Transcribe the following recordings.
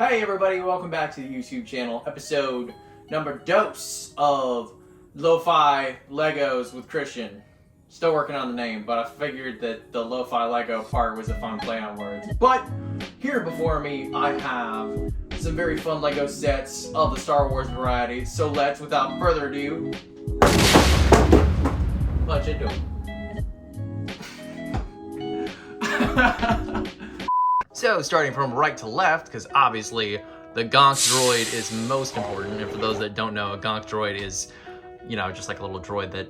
Hey everybody, welcome back to the YouTube channel, episode number dose of Lofi-Legos with Christian. Still working on the name, but I figured that the Lofi-Lego part was a fun play on words. But here before me, I have some very fun Lego sets of the Star Wars variety. So let's, without further ado, punch into them. So, starting from right to left, because obviously the Gonk droid is most important, and for those that don't know, a Gonk droid is, just like a little droid that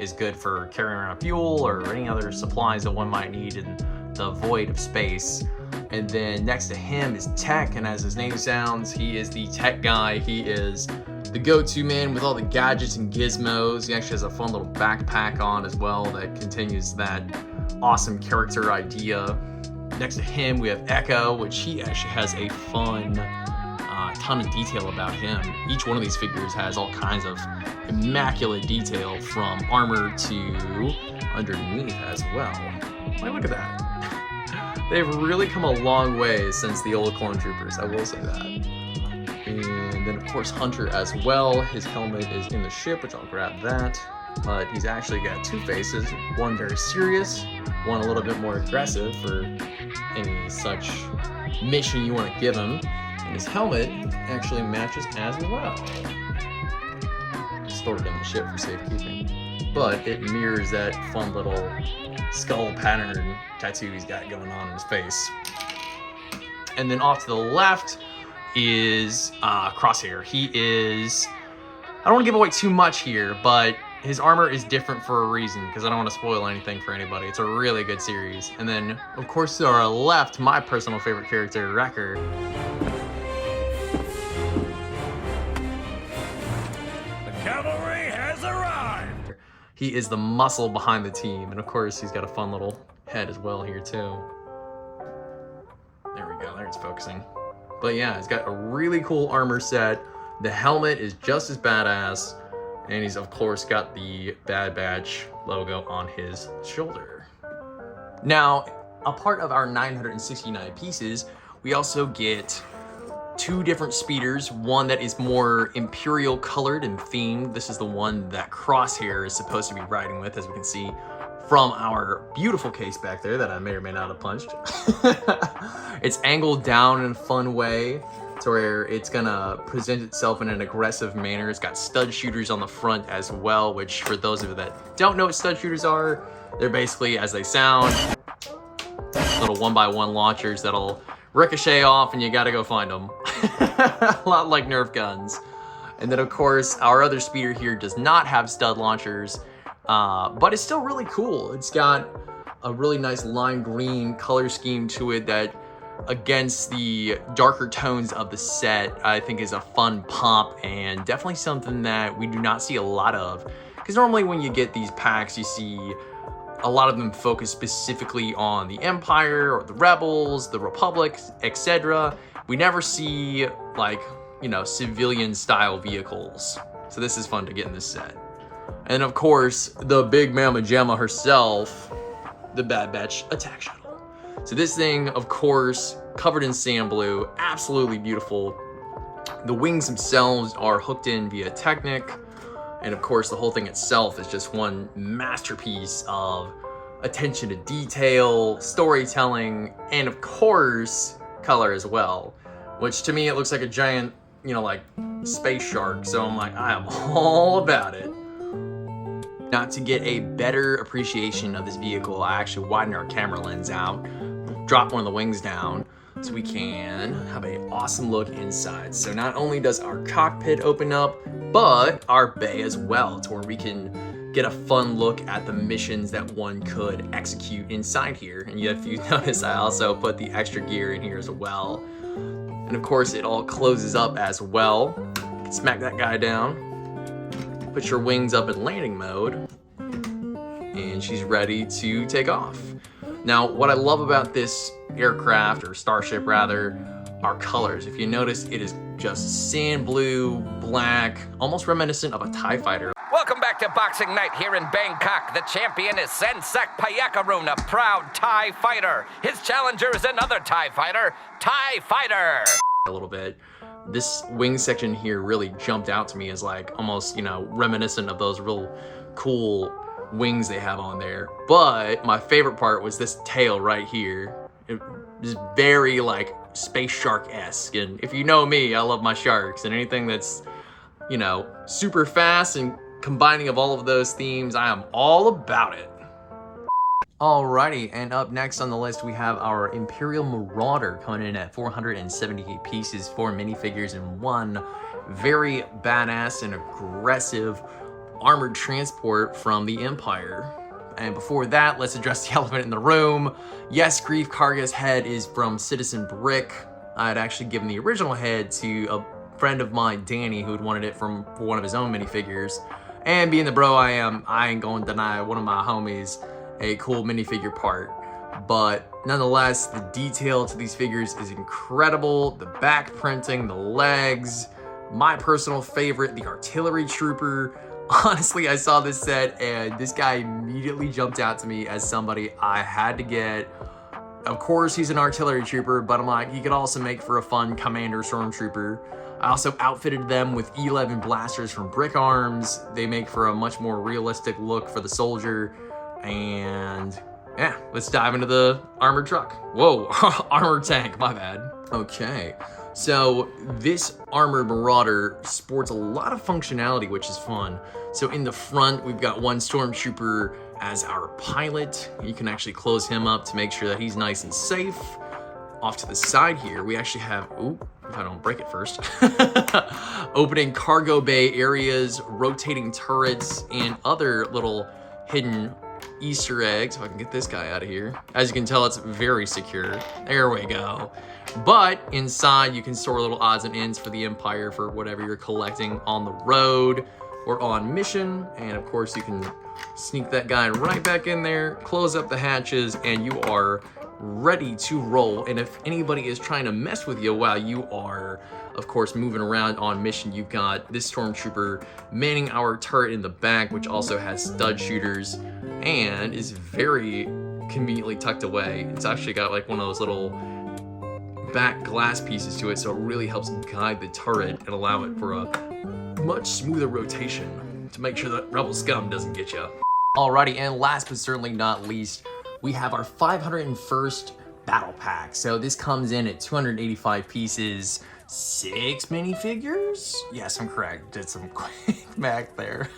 is good for carrying around fuel or any other supplies that one might need in the void of space. And then next to him is Tech, and as his name sounds, he is the tech guy. He is the go-to man with all the gadgets and gizmos. He actually has a fun little backpack on as well that continues that awesome character idea. Next to him, we have Echo, which he actually has a fun ton of detail about him. Each one of these figures has all kinds of immaculate detail, from armor to underneath as well. Like, look at that. They've really come a long way since the old Clone Troopers, I will say that. And then, of course, Hunter as well. His helmet is in the ship, which I'll grab that. But he's actually got two faces, one very serious, one a little bit more aggressive for any such mission you want to give him. And his helmet actually matches as well. Stored in the ship for safekeeping. But it mirrors that fun little skull pattern tattoo he's got going on in his face. And then off to the left is Crosshair. He is, I don't want to give away too much here, but his armor is different for a reason, because I don't want to spoil anything for anybody. It's a really good series. And then, of course, to our left, my personal favorite character, Wrecker. The cavalry has arrived! He is the muscle behind the team. And of course, he's got a fun little head as well here, too. There we go, there it's focusing. But yeah, he's got a really cool armor set. The helmet is just as badass. And he's, of course, got the Bad Batch logo on his shoulder. Now, a part of our 969 pieces, we also get two different speeders. One that is more Imperial colored and themed. This is the one that Crosshair is supposed to be riding with, as we can see from our beautiful case back there that I may or may not have punched. It's angled down in a fun way, to where it's gonna present itself in an aggressive manner. It's got stud shooters on the front as well, which for those of you that don't know what stud shooters are, they're basically, as they sound, little 1x1 launchers that'll ricochet off and you gotta go find them. A lot like Nerf guns. And then of course, our other speeder here does not have stud launchers, but it's still really cool. It's got a really nice lime green color scheme to it that, against the darker tones of the set, I think is a fun pop, and definitely something that we do not see a lot of. Because normally when you get these packs, you see a lot of them focus specifically on the Empire or the Rebels, the Republic, etc. We never see, like, civilian style vehicles. So this is fun to get in this set. And of course, the big Mama Jamma herself, the Bad Batch attack shuttle. So this thing, of course, covered in sand blue, absolutely beautiful. The wings themselves are hooked in via Technic. And of course, the whole thing itself is just one masterpiece of attention to detail, storytelling, and of course, color as well. Which to me, it looks like a giant, like space shark. So I'm like, I am all about it. Now, to get a better appreciation of this vehicle, I actually widened our camera lens out, drop one of the wings down so we can have an awesome look inside. So not only does our cockpit open up, but our bay as well, to where we can get a fun look at the missions that one could execute inside here. And if you notice, I also put the extra gear in here as well. And of course, it all closes up as well. You can smack that guy down, put your wings up in landing mode, and she's ready to take off. Now, what I love about this aircraft, or starship rather, are colors. If you notice, it is just sand blue, black, almost reminiscent of a TIE fighter. Welcome back to Boxing Night here in Bangkok. The champion is Sensak Payakaroon, a proud TIE fighter. His challenger is another TIE fighter, TIE Fighter. a little bit. This wing section here really jumped out to me as like almost, you know, reminiscent of those real cool wings they have on there. But my favorite part was this tail right here. It is very like space shark-esque, and if you know me, I love my sharks, and anything that's, you know, super fast and combining of all of those themes, I am all about it. Alrighty, and up next on the list we have our Imperial Marauder coming in at 478 pieces, 4 minifigures, and 1 very badass and aggressive armored transport from the Empire. And before that, let's address the elephant in the room. Yes, Grief Karga's head is from Citizen Brick. I had actually given the original head to a friend of mine, Danny, who had wanted it for one of his own minifigures. And being the bro I am, I ain't going to deny one of my homies a cool minifigure part. But nonetheless, the detail to these figures is incredible. The back printing, the legs, my personal favorite, the artillery trooper. Honestly, I saw this set and this guy immediately jumped out to me as somebody I had to get. Of course, he's an artillery trooper, but I'm like, he could also make for a fun commander stormtrooper. I also outfitted them with E11 blasters from Brick Arms. They make for a much more realistic look for the soldier. And yeah, let's dive into the armored truck. Whoa, armored tank, my bad. Okay. So this armored Marauder sports a lot of functionality, which is fun. So in the front, we've got one stormtrooper as our pilot. You can actually close him up to make sure that he's nice and safe. Off to the side here, we actually have, ooh, if I don't break it first, opening cargo bay areas, rotating turrets, and other little hidden Easter eggs. If I can get this guy out of here. As you can tell, it's very secure. There we go. But inside, you can store little odds and ends for the Empire for whatever you're collecting on the road or on mission. And of course, you can sneak that guy right back in there, close up the hatches, and you are ready to roll. And if anybody is trying to mess with you while you are, of course, moving around on mission, you've got this stormtrooper manning our turret in the back, which also has stud shooters and is very conveniently tucked away. It's actually got like one of those little back glass pieces to it, so it really helps guide the turret and allow it for a much smoother rotation to make sure that Rebel Scum doesn't get you. Alrighty, and last but certainly not least, we have our 501st Battle Pack. So this comes in at 285 pieces, 6 minifigures? Yes, I'm correct. Did some quick math there.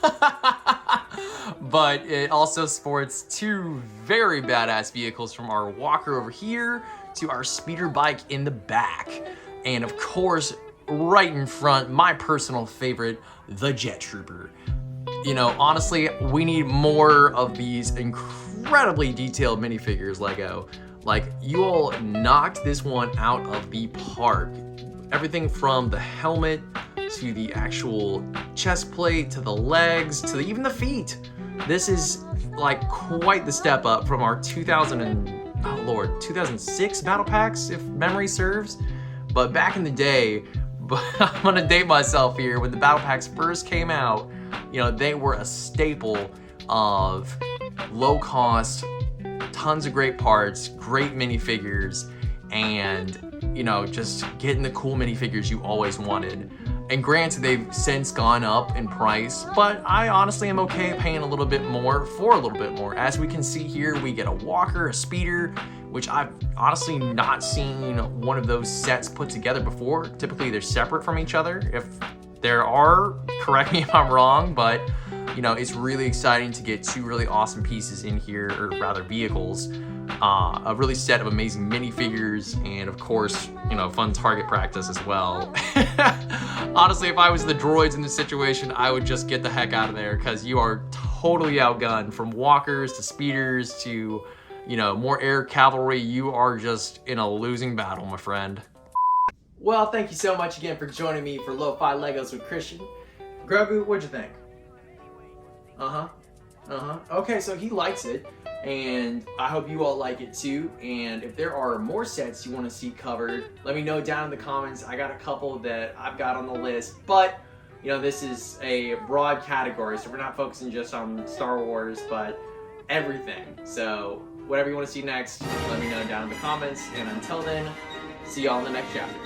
But it also sports 2 very badass vehicles, from our walker over here to our speeder bike in the back. And of course, right in front, my personal favorite, the Jet Trooper. You know, honestly, we need more of these incredibly detailed minifigures, Lego. Like, you all knocked this one out of the park. Everything from the helmet to the actual chest plate to the legs to even the feet. This is like quite the step up from our 2006 battle packs, if memory serves. But back in the day, I'm gonna date myself here, when the battle packs first came out, you know, they were a staple of low cost, tons of great parts, great minifigures, and, you know, just getting the cool minifigures you always wanted. And granted, they've since gone up in price, but I honestly am okay paying a little bit more for a little bit more. As we can see here, we get a walker, a speeder, which I've honestly not seen one of those sets put together before. Typically, they're separate from each other. If there are, correct me if I'm wrong, but you know, it's really exciting to get 2 really awesome pieces in here, or rather vehicles. A really set of amazing minifigures, and of course, you know, fun target practice as well. Honestly, if I was the droids in this situation, I would just get the heck out of there, because you are totally outgunned. From walkers to speeders to, you know, more air cavalry, you are just in a losing battle, my friend. Well, thank you so much again for joining me for Lo-Fi Legos with Christian. Grogu, what'd you think? Okay, so he likes it, and I hope you all like it too. And if there are more sets you want to see covered, let me know down in the comments. I got a couple that I've got on the list, but you know, this is a broad category, so we're not focusing just on Star Wars, but everything. So whatever you want to see next, let me know down in the comments. And until then, see y'all in the next chapter.